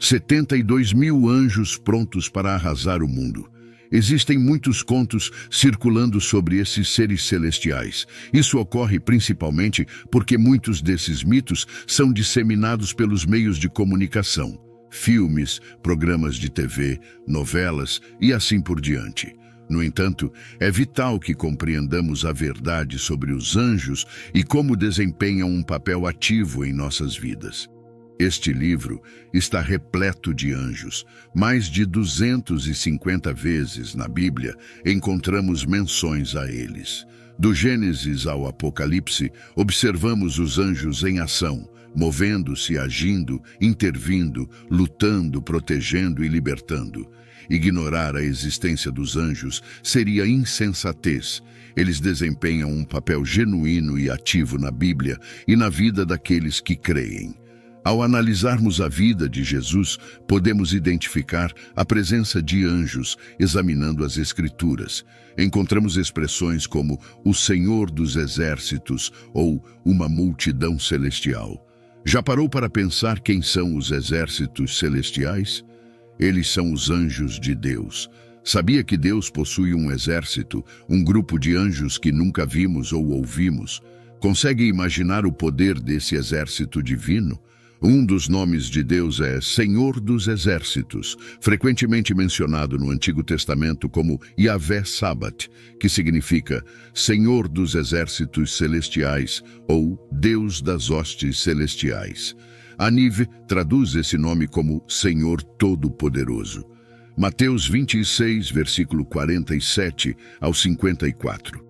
72 mil anjos prontos para arrasar o mundo. Existem muitos contos circulando sobre esses seres celestiais. Isso ocorre principalmente porque muitos desses mitos são disseminados pelos meios de comunicação, filmes, programas de TV, novelas e assim por diante. No entanto, é vital que compreendamos a verdade sobre os anjos e como desempenham um papel ativo em nossas vidas. Este livro está repleto de anjos. Mais de 250 vezes na Bíblia encontramos menções a eles. Do Gênesis ao Apocalipse, observamos os anjos em ação, movendo-se, agindo, intervindo, lutando, protegendo e libertando. Ignorar a existência dos anjos seria insensatez. Eles desempenham um papel genuíno e ativo na Bíblia e na vida daqueles que creem. Ao analisarmos a vida de Jesus, podemos identificar a presença de anjos examinando as Escrituras. Encontramos expressões como o Senhor dos Exércitos ou uma multidão celestial. Já parou para pensar quem são os exércitos celestiais? Eles são os anjos de Deus. Sabia que Deus possui um exército, um grupo de anjos que nunca vimos ou ouvimos? Consegue imaginar o poder desse exército divino? Um dos nomes de Deus é Senhor dos Exércitos, frequentemente mencionado no Antigo Testamento como Yahvé Sabat, que significa Senhor dos Exércitos Celestiais ou Deus das Hostes Celestiais. A NIV traduz esse nome como Senhor Todo-Poderoso. Mateus 26, versículo 47 ao 54.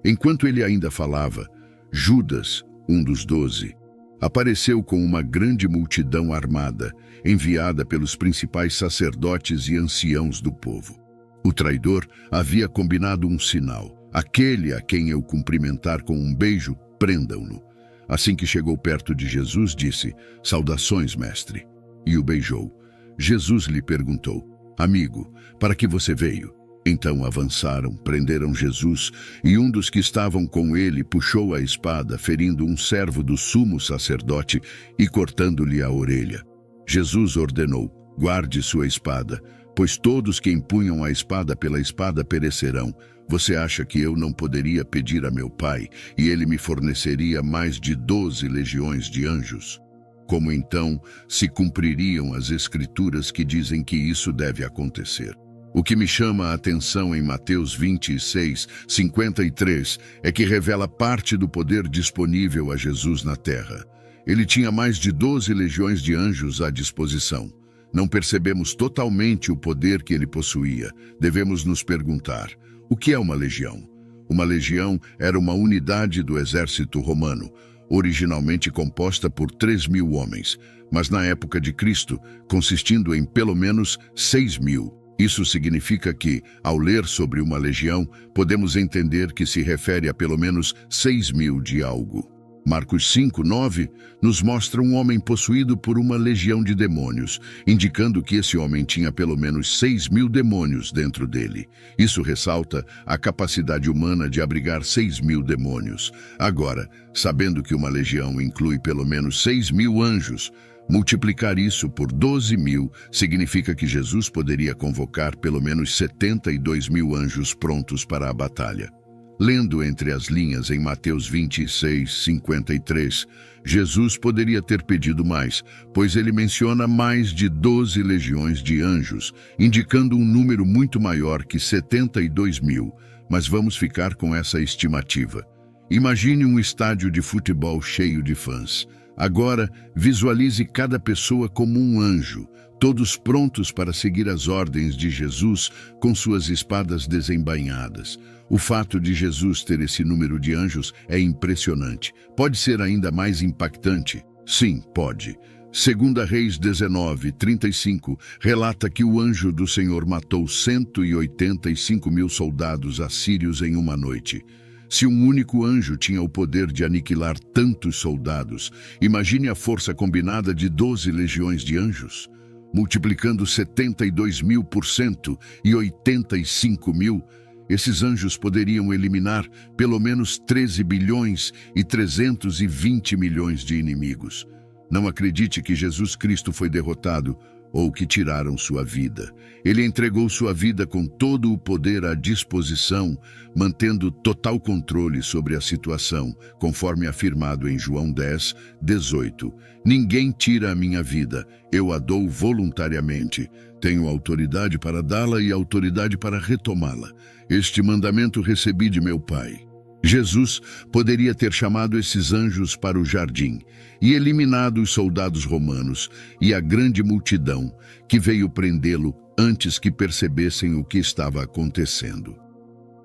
Enquanto ele ainda falava, Judas, um dos 12, apareceu com uma grande multidão armada, enviada pelos principais sacerdotes e anciãos do povo. O traidor havia combinado um sinal. Aquele a quem eu cumprimentar com um beijo, prendam-no. Assim que chegou perto de Jesus, disse, saudações, mestre, e o beijou. Jesus lhe perguntou, amigo, para que você veio? Então avançaram, prenderam Jesus, e um dos que estavam com ele puxou a espada, ferindo um servo do sumo sacerdote e cortando-lhe a orelha. Jesus ordenou, guarde sua espada, pois todos que empunham a espada pela espada perecerão. Você acha que eu não poderia pedir a meu Pai, e ele me forneceria mais de 12 legiões de anjos? Como então se cumpririam as Escrituras que dizem que isso deve acontecer? O que me chama a atenção em Mateus 26, 53 é que revela parte do poder disponível a Jesus na terra. Ele tinha mais de 12 legiões de anjos à disposição. Não percebemos totalmente o poder que ele possuía. Devemos nos perguntar, o que é uma legião? Uma legião era uma unidade do exército romano, originalmente composta por 3.000 homens, mas na época de Cristo, consistindo em pelo menos 6.000. Isso significa que, ao ler sobre uma legião, podemos entender que se refere a pelo menos 6.000 de algo. Marcos 5, 9 nos mostra um homem possuído por uma legião de demônios, indicando que esse homem tinha pelo menos 6.000 demônios dentro dele. Isso ressalta a capacidade humana de abrigar 6.000 demônios. Agora, sabendo que uma legião inclui pelo menos 6.000 anjos, multiplicar isso por 12.000 significa que Jesus poderia convocar pelo menos 72.000 anjos prontos para a batalha. Lendo entre as linhas em Mateus 26, 53, Jesus poderia ter pedido mais, pois ele menciona mais de 12 legiões de anjos, indicando um número muito maior que 72.000, mas vamos ficar com essa estimativa. Imagine um estádio de futebol cheio de fãs. Agora, visualize cada pessoa como um anjo, todos prontos para seguir as ordens de Jesus com suas espadas desembainhadas. O fato de Jesus ter esse número de anjos é impressionante. Pode ser ainda mais impactante? Sim, pode. 2 Reis 19, 35 relata que o anjo do Senhor matou 185.000 soldados assírios em uma noite. Se um único anjo tinha o poder de aniquilar tantos soldados, imagine a força combinada de 12 legiões de anjos. Multiplicando 72.000 por 185.000, esses anjos poderiam eliminar pelo menos 13 bilhões e 320 milhões de inimigos. Não acredite que Jesus Cristo foi derrotado ou que tiraram sua vida. Ele entregou sua vida com todo o poder à disposição, mantendo total controle sobre a situação, conforme afirmado em João 10, 18. Ninguém tira a minha vida, eu a dou voluntariamente. Tenho autoridade para dá-la e autoridade para retomá-la. Este mandamento recebi de meu Pai. Jesus poderia ter chamado esses anjos para o jardim e eliminado os soldados romanos e a grande multidão que veio prendê-lo antes que percebessem o que estava acontecendo.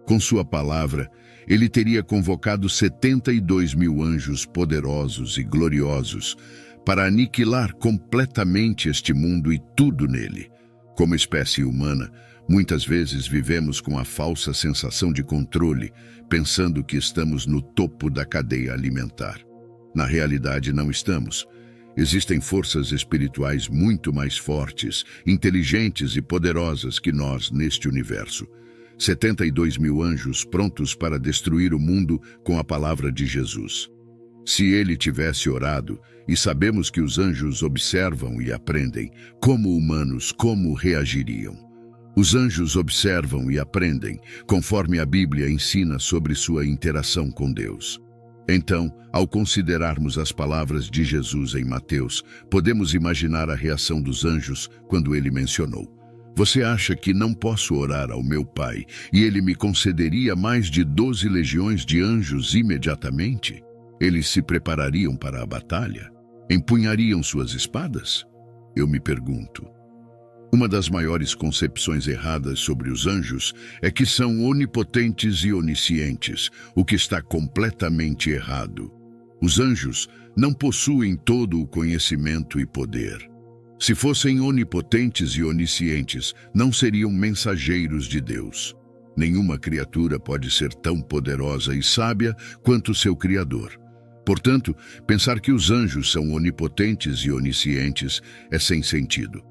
Com sua palavra, ele teria convocado 72 mil anjos poderosos e gloriosos para aniquilar completamente este mundo e tudo nele. Como espécie humana, muitas vezes vivemos com a falsa sensação de controle, pensando que estamos no topo da cadeia alimentar. Na realidade, não estamos. Existem forças espirituais muito mais fortes, inteligentes e poderosas que nós neste universo. 72 mil anjos prontos para destruir o mundo com a palavra de Jesus. Se ele tivesse orado, e sabemos que os anjos observam e aprendem, como humanos, como reagiriam? Os anjos observam e aprendem, conforme a Bíblia ensina sobre sua interação com Deus. Então, ao considerarmos as palavras de Jesus em Mateus, podemos imaginar a reação dos anjos quando ele mencionou: Você acha que não posso orar ao meu Pai e ele me concederia mais de 12 legiões de anjos imediatamente? Eles se preparariam para a batalha? Empunhariam suas espadas? Eu me pergunto. Uma das maiores concepções erradas sobre os anjos é que são onipotentes e oniscientes, o que está completamente errado. Os anjos não possuem todo o conhecimento e poder. Se fossem onipotentes e oniscientes, não seriam mensageiros de Deus. Nenhuma criatura pode ser tão poderosa e sábia quanto seu Criador. Portanto, pensar que os anjos são onipotentes e oniscientes é sem sentido.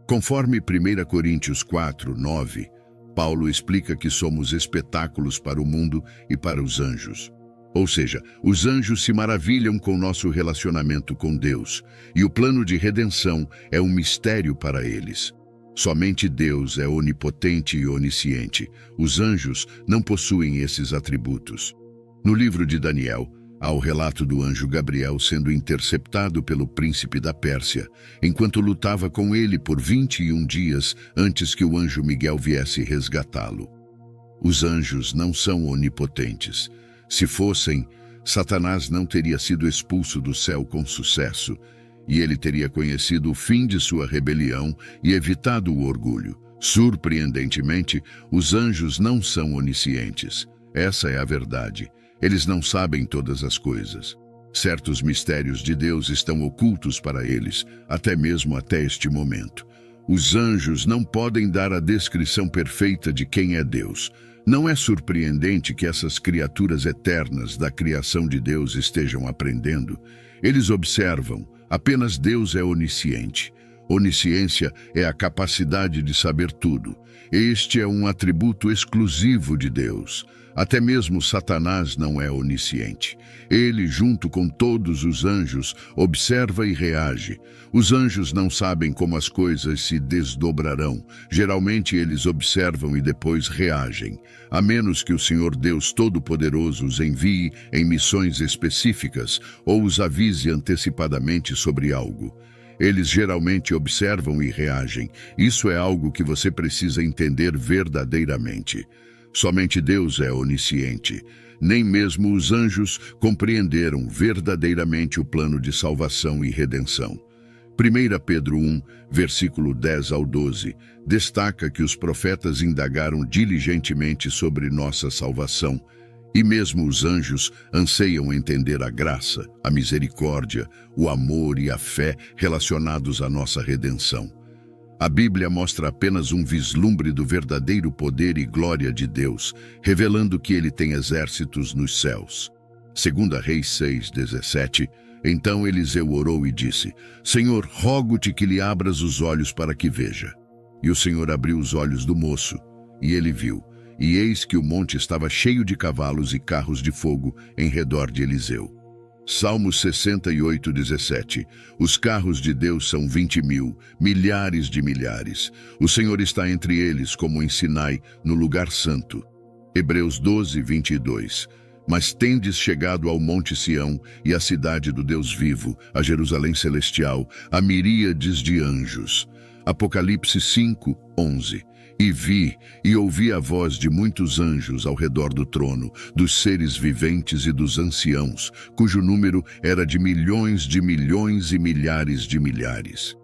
Conforme 1 Coríntios 4, 9, Paulo explica que somos espetáculos para o mundo e para os anjos. Ou seja, os anjos se maravilham com nosso relacionamento com Deus, e o plano de redenção é um mistério para eles. Somente Deus é onipotente e onisciente. Os anjos não possuem esses atributos. No livro de Daniel, há o relato do anjo Gabriel sendo interceptado pelo príncipe da Pérsia, enquanto lutava com ele por 21 dias antes que o anjo Miguel viesse resgatá-lo. Os anjos não são onipotentes. Se fossem, Satanás não teria sido expulso do céu com sucesso, e ele teria conhecido o fim de sua rebelião e evitado o orgulho. Surpreendentemente, os anjos não são oniscientes. Essa é a verdade. Eles não sabem todas as coisas. Certos mistérios de Deus estão ocultos para eles, até mesmo até este momento. Os anjos não podem dar a descrição perfeita de quem é Deus. Não é surpreendente que essas criaturas eternas da criação de Deus estejam aprendendo. Eles observam, apenas Deus é onisciente. Onisciência é a capacidade de saber tudo. Este é um atributo exclusivo de Deus. Até mesmo Satanás não é onisciente. Ele, junto com todos os anjos, observa e reage. Os anjos não sabem como as coisas se desdobrarão. Geralmente eles observam e depois reagem. A menos que o Senhor Deus Todo-Poderoso os envie em missões específicas ou os avise antecipadamente sobre algo. Eles geralmente observam e reagem. Isso é algo que você precisa entender verdadeiramente. Somente Deus é onisciente. Nem mesmo os anjos compreenderam verdadeiramente o plano de salvação e redenção. 1 Pedro 1, versículo 10 ao 12, destaca que os profetas indagaram diligentemente sobre nossa salvação, e mesmo os anjos anseiam entender a graça, a misericórdia, o amor e a fé relacionados à nossa redenção. A Bíblia mostra apenas um vislumbre do verdadeiro poder e glória de Deus, revelando que ele tem exércitos nos céus. 2 Reis 6:17, então Eliseu orou e disse: Senhor, rogo-te que lhe abras os olhos para que veja. E o Senhor abriu os olhos do moço, e ele viu, e eis que o monte estava cheio de cavalos e carros de fogo em redor de Eliseu. Salmos 68, 17. Os carros de Deus são 20.000, milhares de milhares. O Senhor está entre eles, como em Sinai, no lugar santo. Hebreus 12, 22. Mas tendes chegado ao Monte Sião e à cidade do Deus vivo, a Jerusalém celestial, a miríades de anjos. Apocalipse 5, 11. E vi e ouvi a voz de muitos anjos ao redor do trono, dos seres viventes e dos anciãos, cujo número era de milhões e milhares de milhares.